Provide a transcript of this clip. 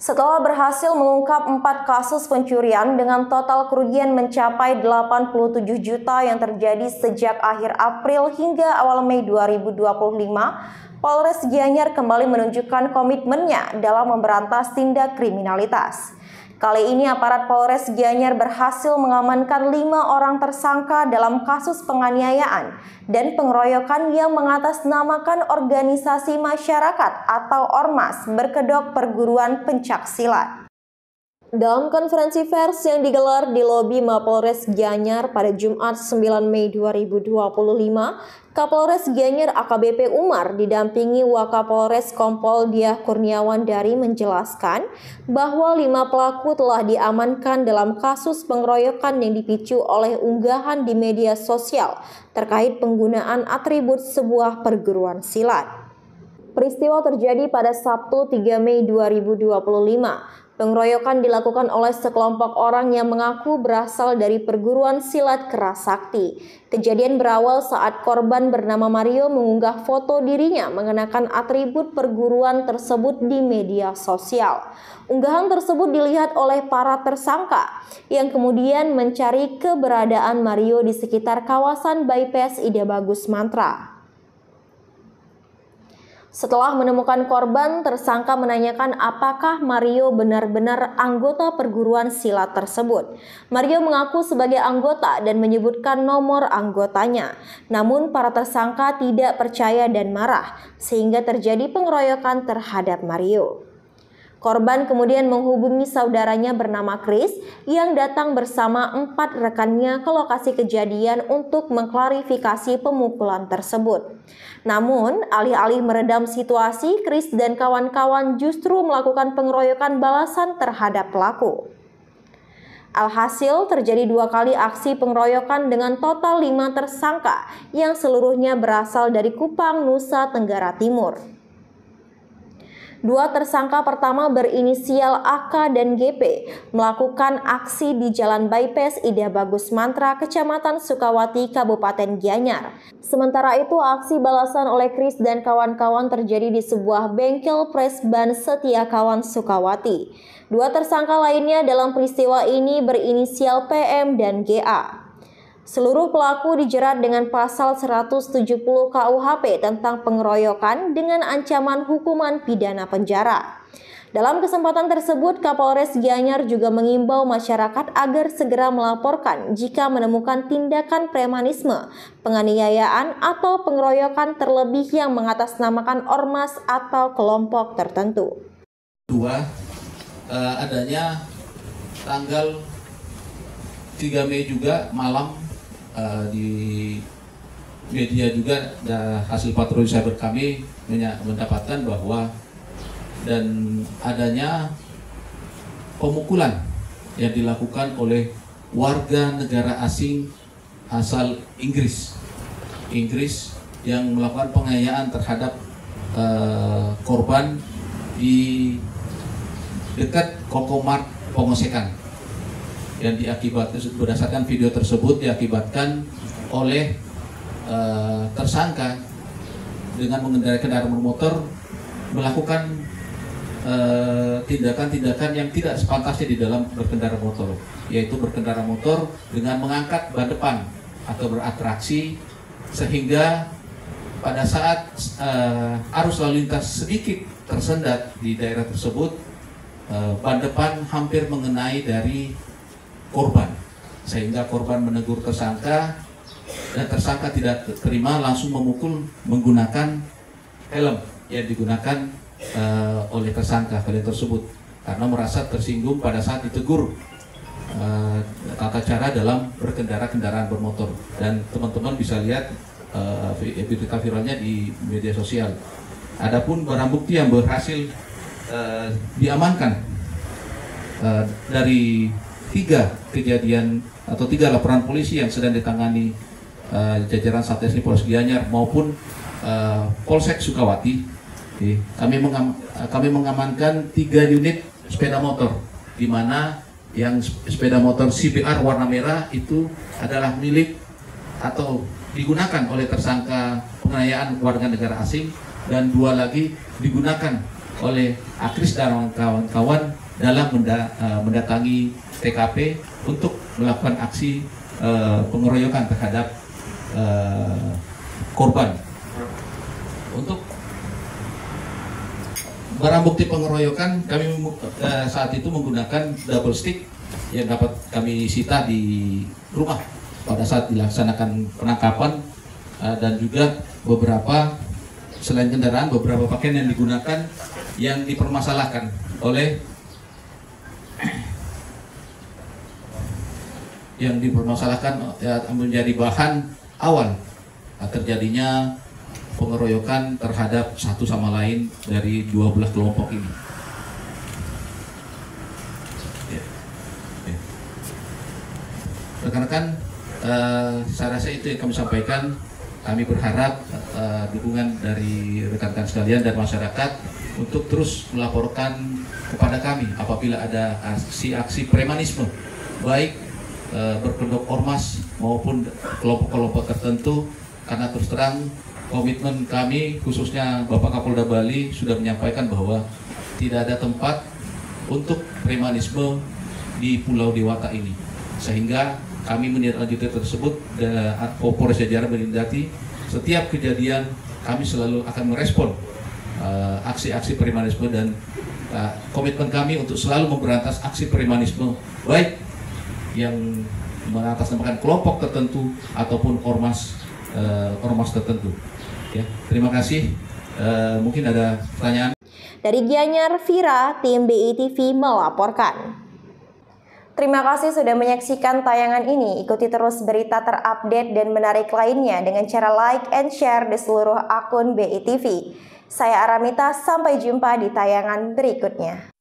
Setelah berhasil mengungkap 4 kasus pencurian dengan total kerugian mencapai 87 juta yang terjadi sejak akhir April hingga awal Mei 2025, Polres Gianyar kembali menunjukkan komitmennya dalam memberantas tindak kriminalitas. Kali ini aparat Polres Gianyar berhasil mengamankan 5 orang tersangka dalam kasus penganiayaan dan pengeroyokan yang mengatasnamakan organisasi masyarakat atau ormas berkedok perguruan pencaksilat. Dalam konferensi pers yang digelar di lobi Mapolres Gianyar pada Jumat 9 Mei 2025, Kapolres Gianyar AKBP Umar didampingi Wakapolres Kompol Diah Kurniawan Dari menjelaskan bahwa 5 pelaku telah diamankan dalam kasus pengeroyokan yang dipicu oleh unggahan di media sosial terkait penggunaan atribut sebuah perguruan silat. Peristiwa terjadi pada Sabtu 3 Mei 2025. Pengeroyokan dilakukan oleh sekelompok orang yang mengaku berasal dari perguruan silat Keras Sakti. Kejadian berawal saat korban bernama Mario mengunggah foto dirinya mengenakan atribut perguruan tersebut di media sosial. Unggahan tersebut dilihat oleh para tersangka yang kemudian mencari keberadaan Mario di sekitar kawasan Bypass Ida Bagus Mantra. Setelah menemukan korban, tersangka menanyakan apakah Mario benar-benar anggota perguruan silat tersebut. Mario mengaku sebagai anggota dan menyebutkan nomor anggotanya. Namun para tersangka tidak percaya dan marah, sehingga terjadi pengeroyokan terhadap Mario. Korban kemudian menghubungi saudaranya bernama Chris yang datang bersama 4 rekannya ke lokasi kejadian untuk mengklarifikasi pemukulan tersebut. Namun, alih-alih meredam situasi, Chris dan kawan-kawan justru melakukan pengeroyokan balasan terhadap pelaku. Alhasil terjadi 2 kali aksi pengeroyokan dengan total 5 tersangka yang seluruhnya berasal dari Kupang, Nusa Tenggara Timur. 2 tersangka pertama berinisial AK dan GP melakukan aksi di Jalan Bypass Ida Bagus Mantra, Kecamatan Sukawati, Kabupaten Gianyar. Sementara itu, aksi balasan oleh Chris dan kawan-kawan terjadi di sebuah bengkel Presban Setiakawan Sukawati. 2 tersangka lainnya dalam peristiwa ini berinisial PM dan GA. Seluruh pelaku dijerat dengan pasal 170 KUHP tentang pengeroyokan dengan ancaman hukuman pidana penjara. Dalam kesempatan tersebut, Kapolres Gianyar juga mengimbau masyarakat agar segera melaporkan jika menemukan tindakan premanisme, penganiayaan atau pengeroyokan terlebih yang mengatasnamakan ormas atau kelompok tertentu. Adanya tanggal 3 Mei juga malam di media juga hasil patroli cyber kami mendapatkan bahwa dan adanya pemukulan yang dilakukan oleh warga negara asing asal Inggris yang melakukan penganiayaan terhadap korban di dekat Kokomart Pongosekan. Dan diakibatkan berdasarkan video tersebut diakibatkan oleh tersangka dengan mengendarai kendaraan bermotor melakukan tindakan-tindakan yang tidak sepantasnya di dalam berkendara motor, yaitu berkendara motor dengan mengangkat ban depan atau beratraksi sehingga pada saat arus lalu lintas sedikit tersendat di daerah tersebut, ban depan hampir mengenai dari korban, sehingga korban menegur tersangka dan tersangka tidak terima langsung memukul menggunakan helm yang digunakan oleh tersangka kali tersebut karena merasa tersinggung pada saat ditegur tata cara dalam berkendara kendaraan bermotor. Dan teman-teman bisa lihat berita viralnya di media sosial. Adapun barang bukti yang berhasil diamankan dari 3 kejadian atau 3 laporan polisi yang sedang ditangani jajaran Satreskrim Polres Gianyar maupun Polsek Sukawati. Kami mengamankan 3 unit sepeda motor, di mana yang sepeda motor CBR warna merah itu adalah milik atau digunakan oleh tersangka penganiayaan warga negara asing, dan 2 lagi digunakan oleh Akris dan kawan-kawan dalam mendatangi TKP untuk melakukan aksi pengeroyokan terhadap korban. Untuk barang bukti pengeroyokan kami saat itu menggunakan double stick yang dapat kami sita di rumah pada saat dilaksanakan penangkapan, dan juga beberapa selain kendaraan beberapa pakaian yang digunakan yang dipermasalahkan menjadi bahan awal terjadinya pengeroyokan terhadap satu sama lain dari 12 kelompok ini. Rekan-rekan, saya rasa itu yang kami sampaikan. Kami berharap dukungan dari rekan-rekan sekalian dan masyarakat untuk terus melaporkan kepada kami apabila ada aksi-aksi premanisme, baik berkedok ormas maupun kelompok-kelompok tertentu, karena terus terang komitmen kami, khususnya Bapak Kapolda Bali sudah menyampaikan bahwa tidak ada tempat untuk premanisme di Pulau Dewata ini, sehingga kami menindaklanjuti tersebut. Polres Jajaran menindaklanjuti setiap kejadian, kami selalu akan merespon aksi-aksi premanisme, dan komitmen kami untuk selalu memberantas aksi premanisme, baik yang mengatasnamakan kelompok tertentu ataupun ormas tertentu. Ya, terima kasih. Mungkin ada pertanyaan. Dari Gianyar, Vira, tim BITV melaporkan. Terima kasih sudah menyaksikan tayangan ini. Ikuti terus berita terupdate dan menarik lainnya dengan cara like and share di seluruh akun BITV. Saya Aramita, sampai jumpa di tayangan berikutnya.